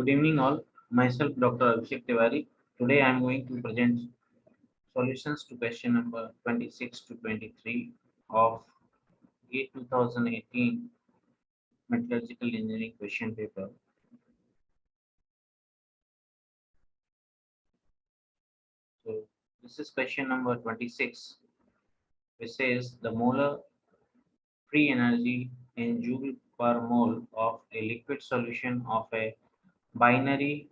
Good evening, all. Myself, Dr. Abhishek Tiwari. Today, I am going to present solutions to question number 26 to 23 of A 2018 Metallurgical Engineering question paper. So, this is question number 26, which says the molar free energy in joule per mole of a liquid solution of a binary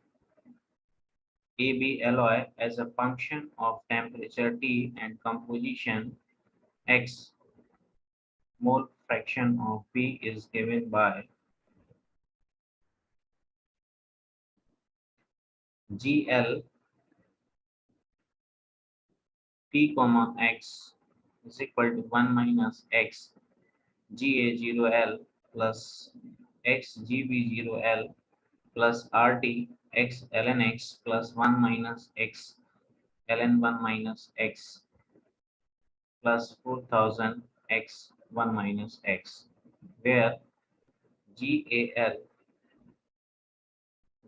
AB alloy as a function of temperature T and composition X. Mole fraction of B is given by GL T comma X is equal to 1 minus X GA0L plus X GB0L plus RT X ln X plus 1 minus X ln 1 minus X plus 4000 X 1 minus X, where GAL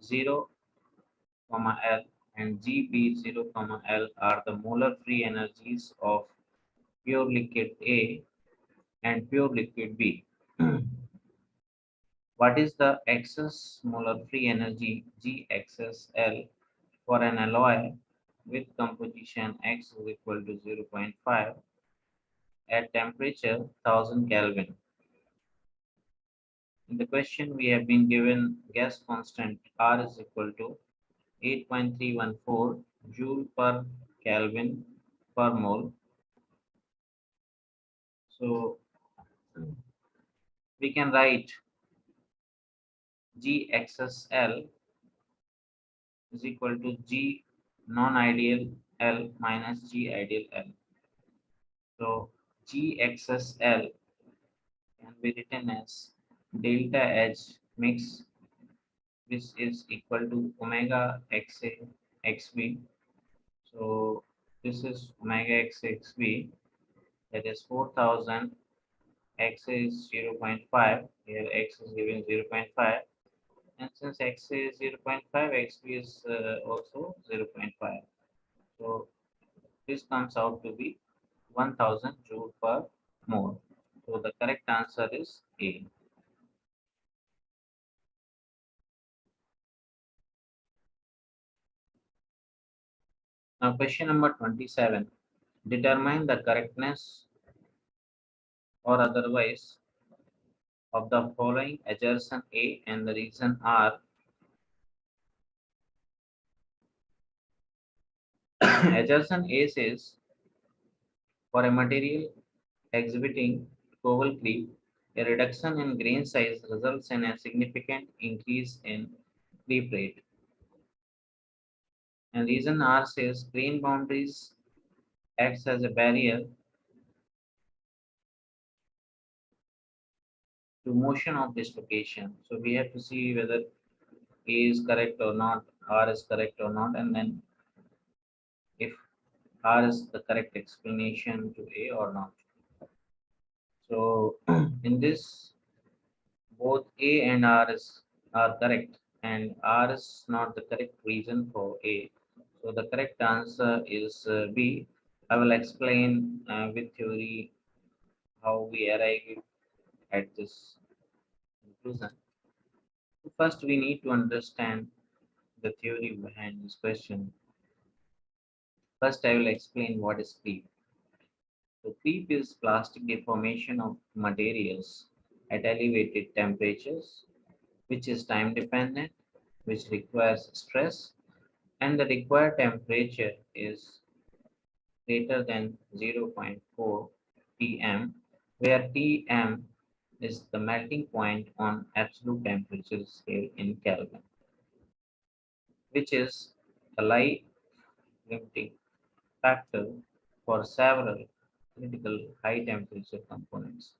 0, L and Gb 0, L are the molar free energies of pure liquid A and pure liquid B. What is the excess molar free energy GXSL for an alloy with composition X is equal to 0.5 at temperature 1000 Kelvin? In the question, we have been given gas constant R is equal to 8.314 joule per Kelvin per mole. So we can write GXSL is equal to G non-ideal L minus G ideal L. So GXSL can be written as delta H mix, which is equal to omega XA XB. So this is omega XA XB, that is 4000. X is 0.5. Here X is given 0.5. And since X is 0.5, XB is also 0.5. So this comes out to be 1000 joule per mole. So the correct answer is A. Now question number 27. Determine the correctness or otherwise of the following assertion A and the reason R. Assertion A says for a material exhibiting oval creep, a reduction in grain size results in a significant increase in creep rate. And reason R says grain boundaries acts as a barrier to motion of dislocation. So we have to see whether A is correct or not, R is correct or not, and then if R is the correct explanation to A or not. So in this, both A and are correct, and R is not the correct reason for A. So the correct answer is B. I will explain with theory how we arrive at this conclusion. First, we need to understand the theory behind this question. First, I will explain what is creep. So creep is plastic deformation of materials at elevated temperatures, which is time dependent, which requires stress, and the required temperature is greater than 0.4 Tm, where Tm is the melting point on absolute temperature scale in Kelvin, which is a light limiting factor for several critical high temperature components.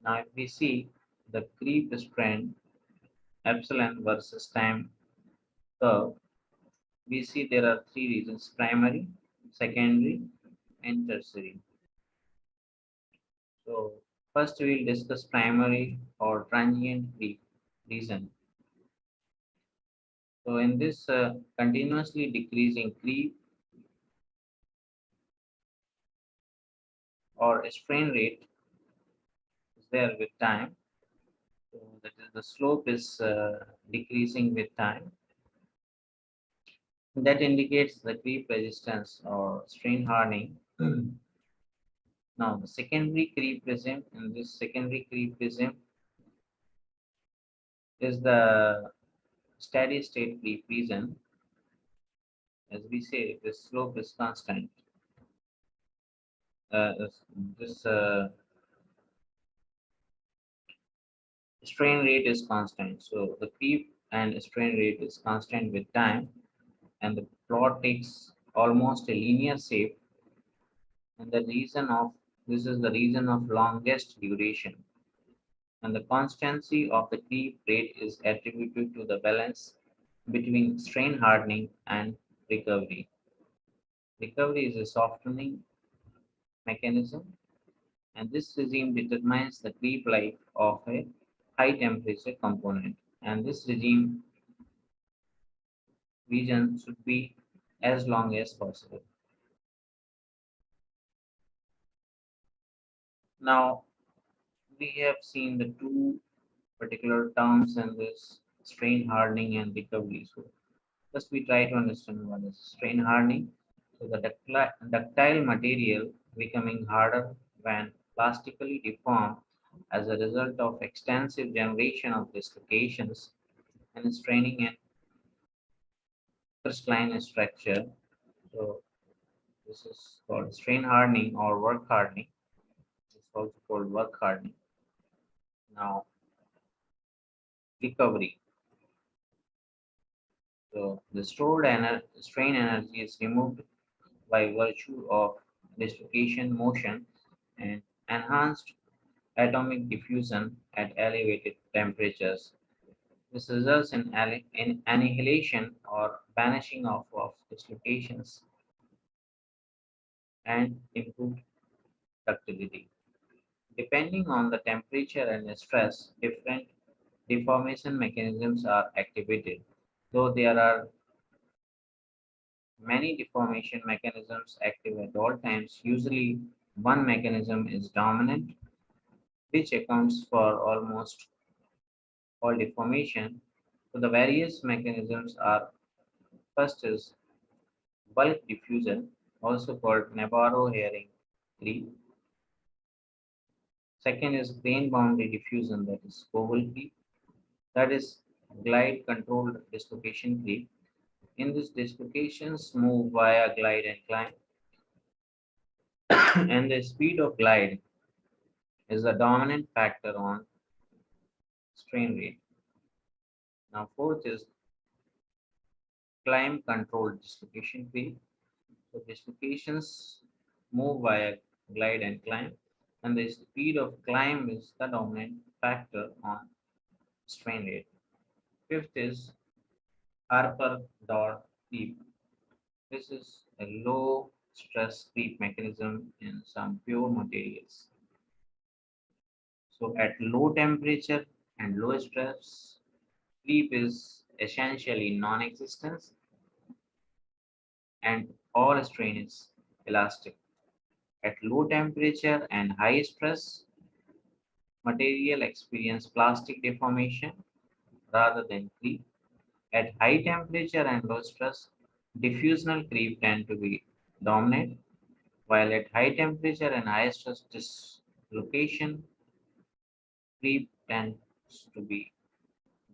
Now, if we see the creep strength epsilon versus time curve, we see there are three regions: primary, secondary, and tertiary. So, first we will discuss primary or transient creep region. So in this continuously decreasing creep or strain rate is there with time. So that is the slope is decreasing with time. That indicates the creep resistance or strain hardening. Now the secondary creep regime, and this secondary creep regime is the steady state creep region. As we say, the slope is constant. This strain rate is constant. So the creep and strain rate is constant with time, and the plot takes almost a linear shape. And the reason of this is the reason of longest duration. And the constancy of the creep rate is attributed to the balance between strain hardening and recovery. Recovery is a softening mechanism, and this regime determines the creep life of a high temperature component. And this regime region should be as long as possible. Now, we have seen the two particular terms in this strain hardening and recovery. So, first we try to understand what is strain hardening. So, the ductile material becoming harder when plastically deformed as a result of extensive generation of dislocations and straining and crystalline structure. So, this is called strain hardening or work hardening. It's also called work hardening. Now, recovery. So, the stored strain energy is removed by virtue of dislocation motion and enhanced atomic diffusion at elevated temperatures. This results in annihilation or vanishing of dislocations and improved ductility. Depending on the temperature and stress, different deformation mechanisms are activated. Though there are many deformation mechanisms active at all times, usually one mechanism is dominant, which accounts for almost all deformation. So the various mechanisms are: first is bulk diffusion, also called Navarro-Herring creep. Second is grain boundary diffusion, that is Koval creep. That is glide controlled dislocation creep. In this, dislocations move via glide and climb, and the speed of glide is the dominant factor on strain rate. Now, fourth is climb controlled dislocation creep. So dislocations move via glide and climb, and the speed of climb is the dominant factor on strain rate. Fifth is Harper dot creep. This is a low stress creep mechanism in some pure materials. So at low temperature and low stress, creep is essentially non-existent and all strain is elastic. At low temperature and high stress, material experience plastic deformation rather than creep. At high temperature and low stress, diffusional creep tend to be dominant, while at high temperature and high stress dislocation, creep tends to be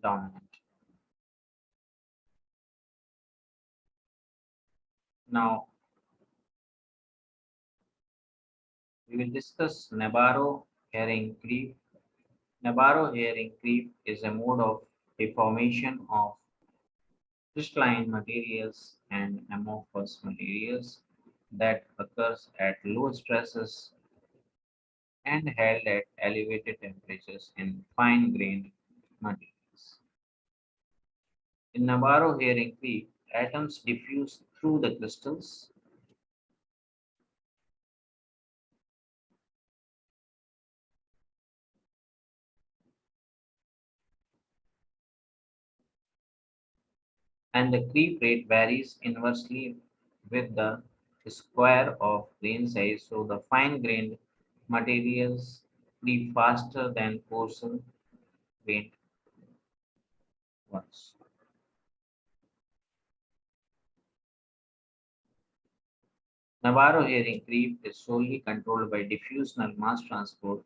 dominant. Now, we will discuss Nabarro herring creep. Nabarro herring creep is a mode of deformation of crystalline materials and amorphous materials that occurs at low stresses and held at elevated temperatures in fine-grained materials. In Navarro herring creep, atoms diffuse through the crystals and the creep rate varies inversely with the square of grain size. So the fine-grained materials creep faster than coarser-grained ones. Navarro herring creep is solely controlled by diffusional mass transport.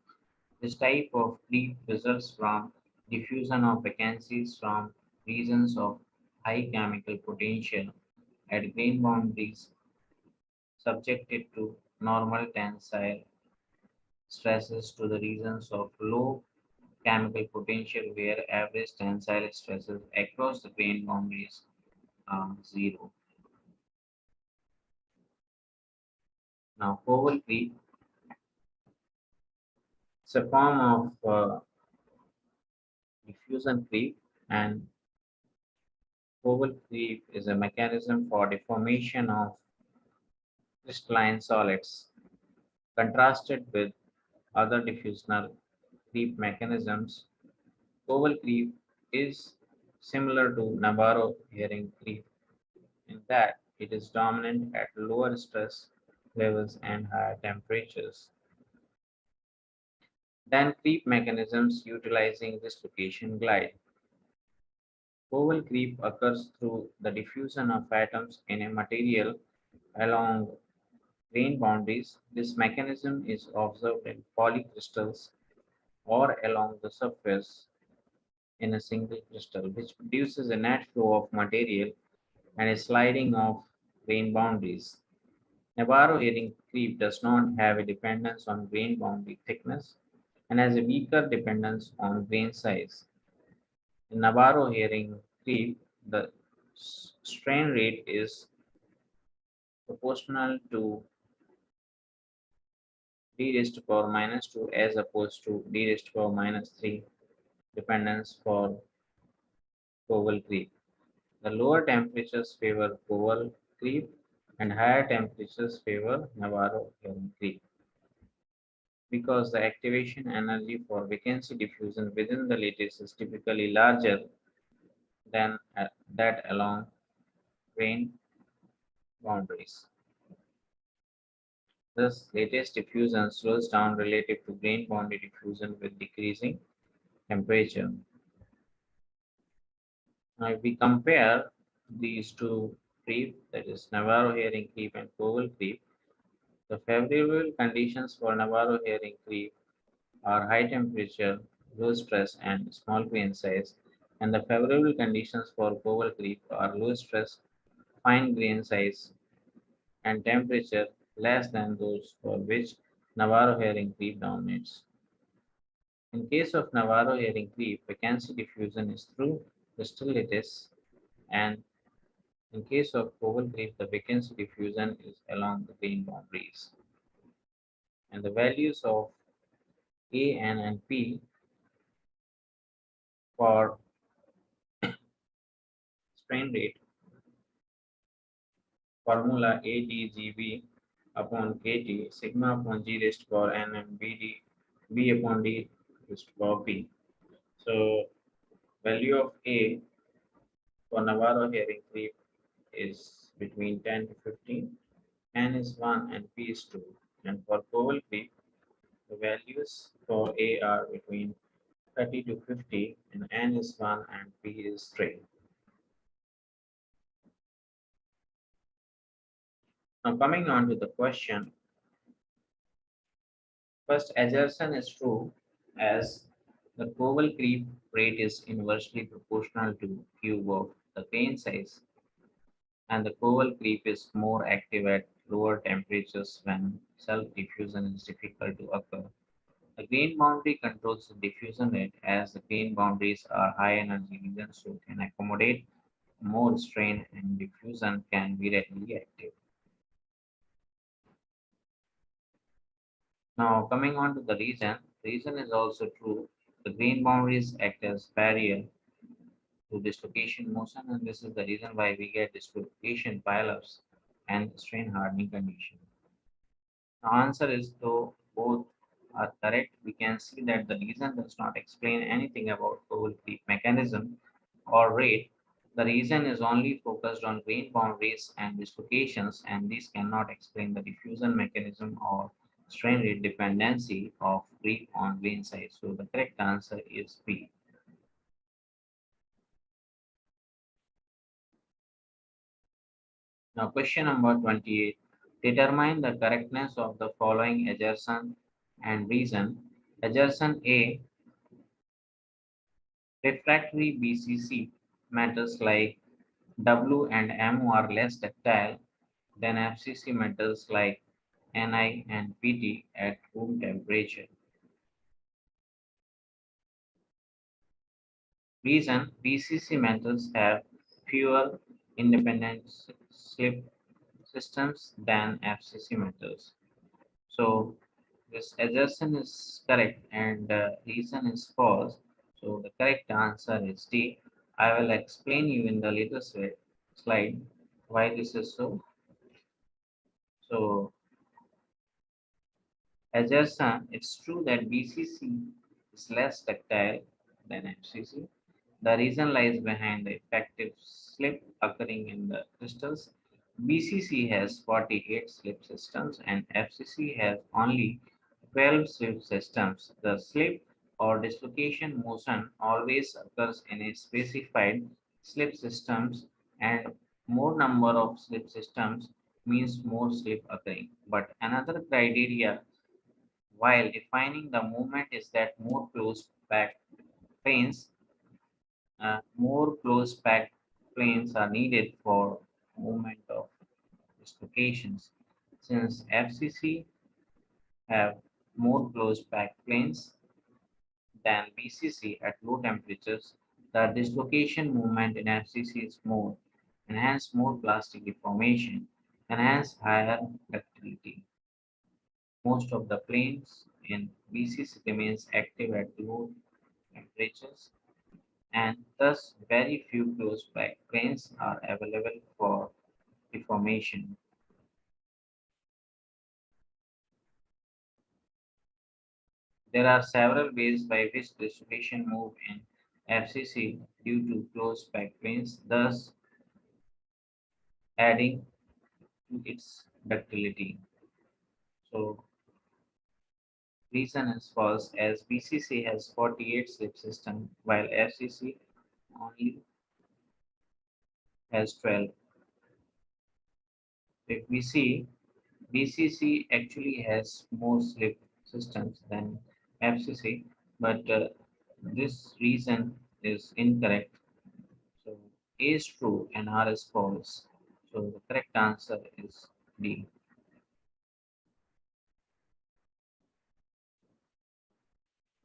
This type of creep results from diffusion of vacancies from regions of high chemical potential at grain boundaries subjected to normal tensile stresses to the regions of low chemical potential where average tensile stresses across the grain boundaries are zero. Now, foval creep is a form of diffusion creep, and foval creep is a mechanism for deformation of crystalline solids. Contrasted with other diffusional creep mechanisms, foval creep is similar to Navarro herring creep in that it is dominant at lower stress levels and higher temperatures than creep mechanisms utilizing dislocation glide. Foval creep occurs through the diffusion of atoms in a material along grain boundaries. This mechanism is observed in polycrystals or along the surface in a single crystal, which produces a net flow of material and a sliding of grain boundaries. Navarro herring creep does not have a dependence on grain boundary thickness and has a weaker dependence on grain size. In Navarro herring creep, the strain rate is proportional to d raised to power minus 2 as opposed to d raised to power minus 3 dependence for Powell creep. The lower temperatures favor Powell creep and higher temperatures favor Navarro herring creep because the activation energy for vacancy diffusion within the lattice is typically larger than that along grain boundaries. Thus, lattice diffusion slows down relative to grain boundary diffusion with decreasing temperature. Now, if we compare these two creep, that is Navarro herring creep and Powell creep, the favorable conditions for Navarro herring creep are high temperature, low stress, and small grain size, and the favorable conditions for Powell creep are low stress, fine grain size, and temperature less than those for which Navarro herring creep dominates. In case of Navarro herring creep, vacancy diffusion is through crystal lattice, and in case of oval creep, the vacancy diffusion is along the grain boundaries. And the values of A, N, and P for strain rate formula ADGB upon KT, sigma upon G raised to power N, and B upon D raised to power P. So value of A for Navarro herring creep is between 10 to 15, N is 1 and P is 2. And for Powell creep, the values for A are between 30 to 50, and N is 1 and P is 3. Now coming on to the question, first assertion is true as the Powell creep rate is inversely proportional to cube of the grain size, and the Powell creep is more active at lower temperatures when self-diffusion is difficult to occur. The grain boundary controls the diffusion rate as the grain boundaries are high energy regions so can accommodate more strain and diffusion can be readily active. Now coming on to the reason is also true. The grain boundaries act as barrier to dislocation motion and this is the reason why we get dislocation pileups and strain hardening condition. The answer is though both are correct, we can see that the reason does not explain anything about Powell creep mechanism or rate. The reason is only focused on grain boundaries and dislocations, and this cannot explain the diffusion mechanism or strain rate dependency of creep on grain size. So the correct answer is B. Now question number 28. Determine the correctness of the following assertion and reason. Assertion A. Refractory BCC metals like W and MO are less ductile than FCC metals like Ni and Pt at room temperature. Reason: BCC metals have fewer independent slip systems than FCC metals. So this assertion is correct and reason is false. So the correct answer is D. I will explain you in the later slide why this is so. So assertion, it's true that BCC is less ductile than FCC. The reason lies behind the effective slip occurring in the crystals. BCC has 48 slip systems and FCC has only 12 slip systems. The slip or dislocation motion always occurs in a specified slip systems, and more number of slip systems means more slip occurring. But another criteria while defining the movement is that planes more close packed planes are needed for movement of dislocations. Since FCC have more close packed planes than BCC at low temperatures, the dislocation movement in FCC is more, enhance more plastic deformation, enhance higher ductility. Most of the planes in BCC remains active at low temperatures, and thus very few close packed planes are available for deformation. There are several ways by which distribution move in FCC due to closed packed planes, thus adding to its ductility. So reason is false as BCC has 48 slip system while FCC only has 12. If we see BCC actually has more slip systems than FCC, but this reason is incorrect. So A is true and R is false. So the correct answer is D.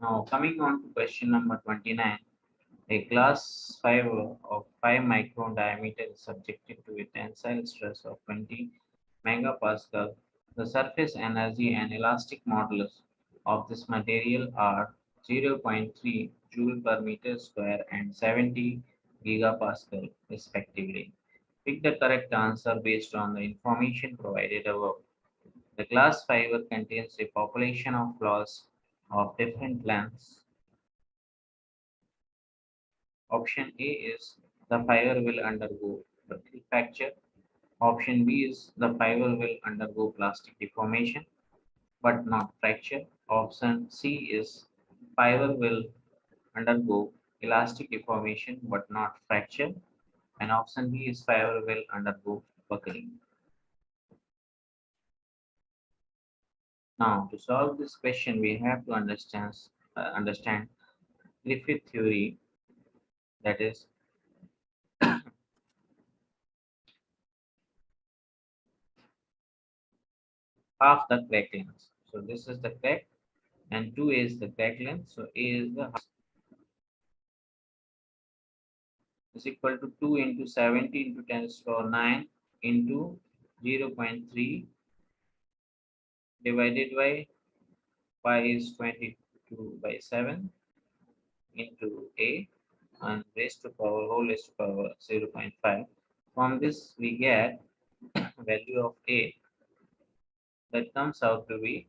Now coming on to question number 29. A glass fiber of 5 micron diameter is subjected to a tensile stress of 20 megapascal. The surface energy and elastic modulus of this material are 0.3 joule per meter square and 70 gigapascal respectively. Pick the correct answer based on the information provided above. The glass fiber contains a population of flaws of different lengths. Option A is the fiber will undergo brittle fracture. Option B is the fiber will undergo plastic deformation but not fracture. Option C is fiber will undergo elastic deformation but not fracture. And option D is fiber will undergo buckling. Now, to solve this question, we have to understand Griffith theory, that is half the crack length. So this is the crack and 2 is the crack length. So A is the half is equal to 2 into 70 into 10 to the power 9 into 0.3 divided by pi is 22 by 7 into A and raised to power whole raised to power 0.5. From this we get value of A that comes out to be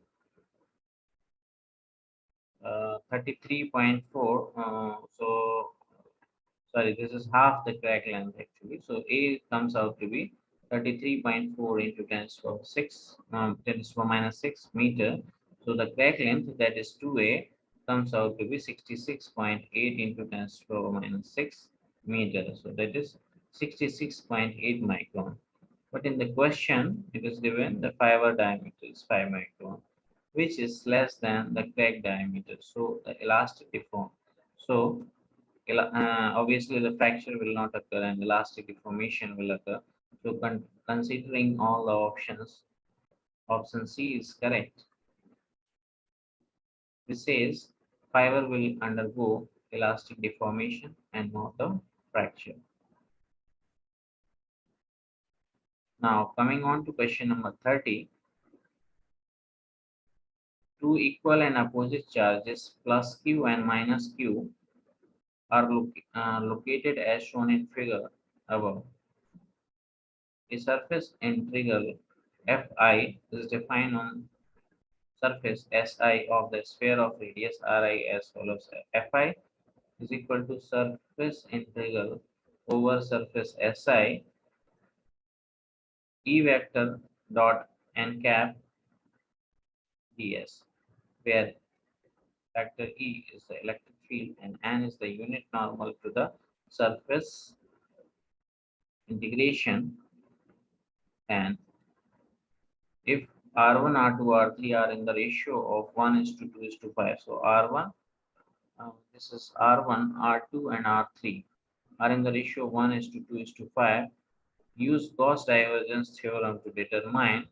33.4. sorry, this is half the crack length actually. So A comes out to be 33.4 into 10 to the power 6, 10 to the power minus 6 meter. So the crack length, that is 2A, comes out to be 66.8 into 10 to the power minus 6 meter. So that is 66.8 micron. But in the question, it is given the fiber diameter is 5 micron, which is less than the crack diameter. So the elastic deform. So obviously the fracture will not occur and elastic deformation will occur. So considering all the options, option C is correct. This says fiber will undergo elastic deformation and not a fracture. Now coming on to question number 30. Two equal and opposite charges plus Q and minus Q are located as shown in figure above. A surface integral Fi is defined on surface Si of the sphere of radius Ri as follows. Fi is equal to surface integral over surface Si E vector dot n cap ds, where vector E is the electric field and n is the unit normal to the surface integration. And if R1, R2, R3 are in the ratio of 1 is to 2 is to 5. So R1, this is R1, R2, and R3 are in the ratio 1 is to 2 is to 5. Use Gauss divergence theorem to determine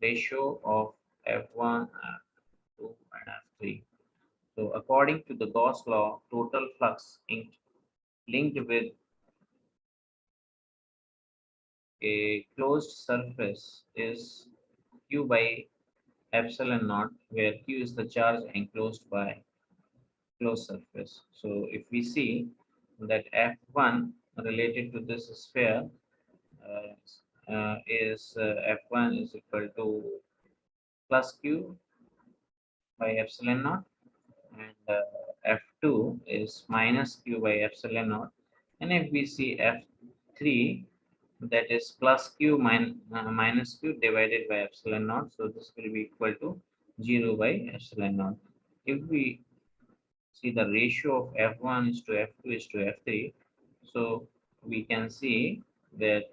ratio of F1, F2, and F3. So according to the Gauss law, total flux linked with a closed surface is Q by epsilon naught, where Q is the charge enclosed by closed surface. So if we see that F1 related to this sphere is F1 is equal to plus Q by epsilon naught, and F2 is minus Q by epsilon naught. And if we see F3, that is plus Q minus Q divided by epsilon naught. So this will be equal to 0 by epsilon naught. If we see the ratio of F1 is to F2 is to F3, so we can see that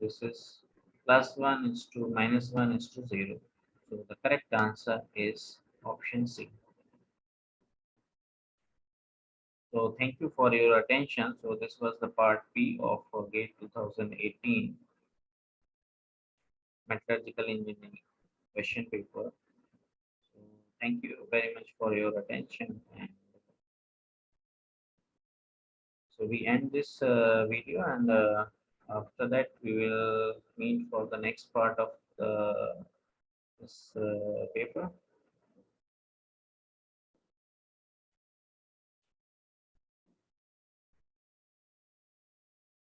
this is plus 1 is to minus 1 is to 0. So the correct answer is option C. So thank you for your attention. So this was the part B of GATE 2018 Metallurgical Engineering question paper. So thank you very much for your attention. And so we end this video, and after that we will meet for the next part of this paper.